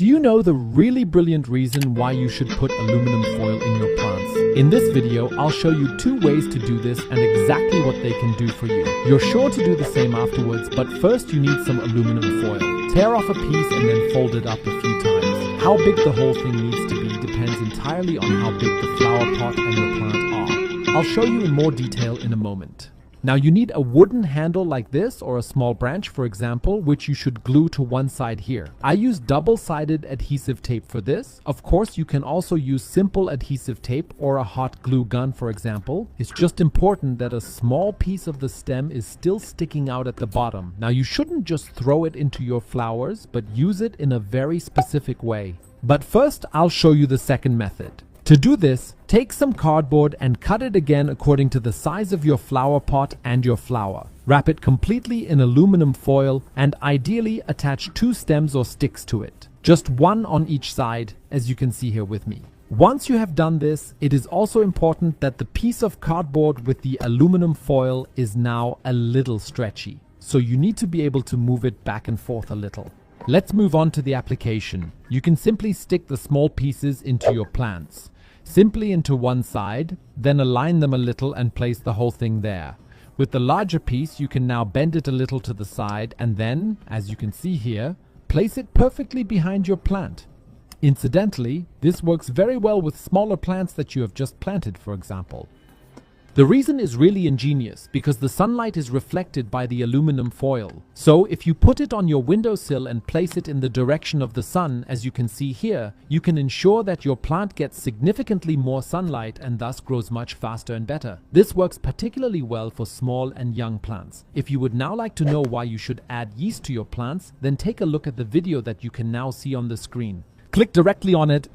Do you know the really brilliant reason why you should put aluminum foil in your plants? In this video, I'll show you 2 ways to do this and exactly what they can do for you. You're sure to do the same afterwards, but first you need some aluminum foil. Tear off a piece and then fold it up a few times. How big the whole thing needs to be depends entirely on how big the flower pot and your plant are. I'll show you in more detail in a moment. Now you need a wooden handle like this or a small branch, for example, which you should glue to one side here. I use double-sided adhesive tape for this. Of course, you can also use simple adhesive tape or a hot glue gun, for example. It's just important that a small piece of the stem is still sticking out at the bottom. Now you shouldn't just throw it into your flowers, but use it in a very specific way. But first, I'll show you the second method. To do this, take some cardboard and cut it again according to the size of your flower pot and your flower. Wrap it completely in aluminum foil and ideally attach 2 stems or sticks to it. Just one on each side, as you can see here with me. Once you have done this, it is also important that the piece of cardboard with the aluminum foil is now a little stretchy. So you need to be able to move it back and forth a little. Let's move on to the application. You can simply stick the small pieces into your plants. Simply into one side, then align them a little and place the whole thing there. With the larger piece, you can now bend it a little to the side and then, as you can see here, place it perfectly behind your plant. Incidentally, this works very well with smaller plants that you have just planted, for example. The reason is really ingenious because the sunlight is reflected by the aluminum foil. So if you put it on your windowsill and place it in the direction of the sun, as you can see here, you can ensure that your plant gets significantly more sunlight and thus grows much faster and better. This works particularly well for small and young plants. If you would now like to know why you should add yeast to your plants, then take a look at the video that you can now see on the screen. Click directly on it